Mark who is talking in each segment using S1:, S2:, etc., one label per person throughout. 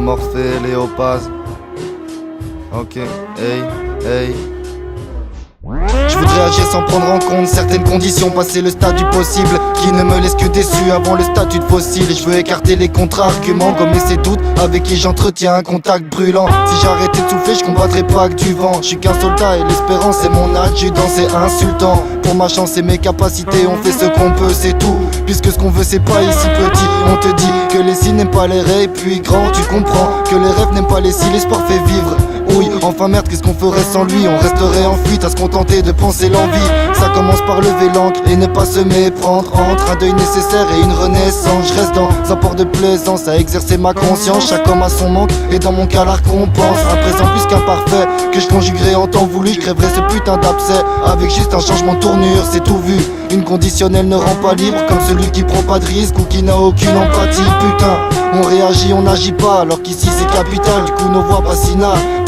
S1: Morphée, Léopaz. Ok, hey, hey. Je voudrais agir sans prendre en compte certaines conditions, passer le stade du possible qui ne me laisse que déçu avant le statut de fossile. Et je veux écarter les contre-arguments, gommer ces doutes avec qui j'entretiens un contact brûlant. Si j'arrêtais de souffler, je combattrais pas que du vent. Je suis qu'un soldat et l'espérance est mon adjudant, c'est insultant. Pour ma chance et mes capacités, on fait ce qu'on peut, c'est tout. Puisque ce qu'on veut c'est pas ici petit. On te dit que les signes n'aiment pas les rêves, puis grand tu comprends que les rêves n'aiment pas les si, l'espoir fait vivre. Oui, enfin merde, qu'est-ce qu'on ferait sans lui? On resterait en fuite à se contenter de penser l'envie. Ça commence par lever l'encre et ne pas se méprendre. Entre un deuil nécessaire et une renaissance, je reste dans un port de plaisance à exercer ma conscience. Chaque homme a son manque et dans mon cas la récompense. Un présent plus qu'imparfait que je conjuguerai en temps voulu. Je crèverai ce putain d'abcès avec juste un changement de tournure, c'est tout vu. Une conditionnelle ne rend pas libre comme celui qui prend pas de risque ou qui n'a aucune empathie. Putain, on réagit, on n'agit pas alors qu'ici c'est capital. Du coup nos voix pas si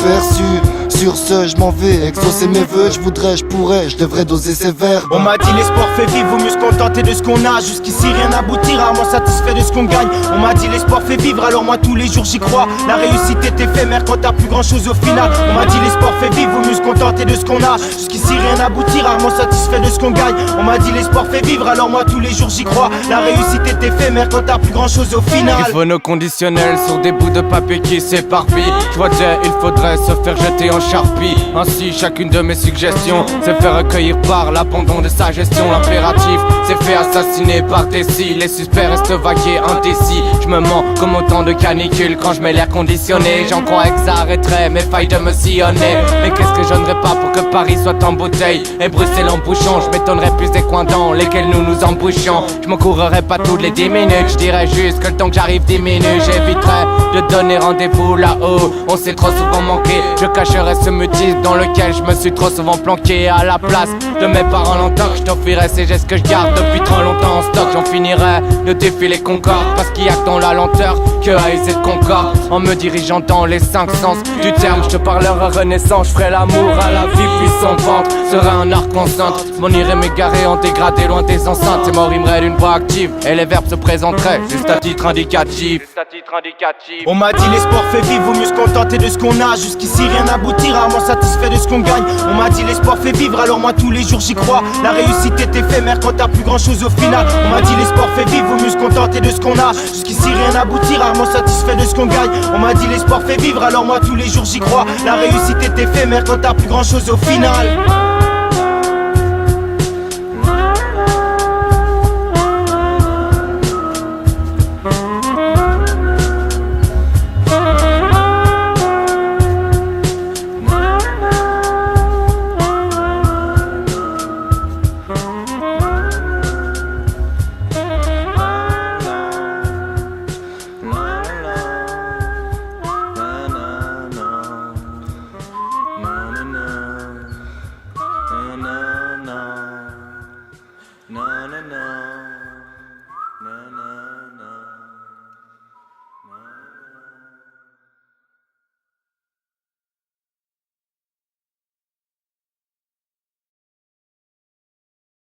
S1: perçues. Sur ce, je m'en vais, exaucer mes vœux, je voudrais, je pourrais, je devrais doser sévère.
S2: On m'a dit l'espoir fait vivre, vaut mieux se contenter de ce qu'on a. Jusqu'ici rien n'aboutit, rarement satisfait de ce qu'on gagne. On m'a dit l'espoir fait vivre, alors moi tous les jours j'y crois. La réussite est éphémère quand t'as plus grand chose au final. On m'a dit l'espoir fait vivre, vaut mieux se contenter de ce qu'on a. Jusqu'ici rien n'aboutit, rarement satisfait de ce qu'on gagne. On m'a dit l'espoir fait vivre, alors moi tous les jours j'y crois. La réussite est éphémère quand t'as plus grand chose au final.
S3: Il faut nos conditionnels sur des bouts de papier qui s'éparpillent. Je vois déjà, il faudrait se faire jeter en charpie. Ainsi chacune de mes suggestions se fait recueillir par l'abandon de sa gestion. L'impératif s'est fait assassiner par Tessie. Les suspects restent vagues et indécis. Je me mens comme autant de canicules quand je mets l'air conditionné. J'en crois que ça arrêterait mes failles de me sillonner. Mais qu'est-ce que je n'aurais pas pour que Paris soit en bouteille et Bruxelles en bouchon. Je m'étonnerais plus des coins dans lesquels nous nous embouchons. Je m'en courrais pas toutes les 10 minutes. Je dirais juste que le temps que j'arrive diminue. J'éviterais de donner rendez-vous là-haut. On s'est trop souvent manqué. Je cacherais ce mutisme dans lequel je me suis trop souvent planqué. À la place de mes parents longtemps, je t'offrirais ces gestes que je garde depuis trop longtemps en stock. J'en finirais de défiler Concorde, parce qu'il y a que dans la lenteur que à user de Concorde. En me dirigeant dans les 5 sens du terme, je te parlerai renaissance. Je ferai l'amour à la vie puis son ventre serait un arc enceinte. M'en irais m'égarer en dégradé loin des enceintes. Et m'en rimerait d'une voix active et les verbes se présenteraient juste à titre indicatif.
S2: On m'a dit l'espoir fait vivre, vaut mieux se contenter de ce qu'on a. Jusqu'ici rien n'aboutit, rarement satisfait de ce qu'on gagne. On m'a dit l'espoir fait vivre, alors moi tous les jours j'y crois. La réussite est éphémère quand t'as plus grand chose au final. On m'a dit l'espoir fait vivre, vaut mieux se contenter de ce qu'on a. Jusqu'ici rien n'aboutit, rarement satisfait de ce qu'on gagne. On m'a dit l'espoir fait vivre, alors moi tous les jours j'y crois. La réussite est éphémère quand t'as plus grand chose au final.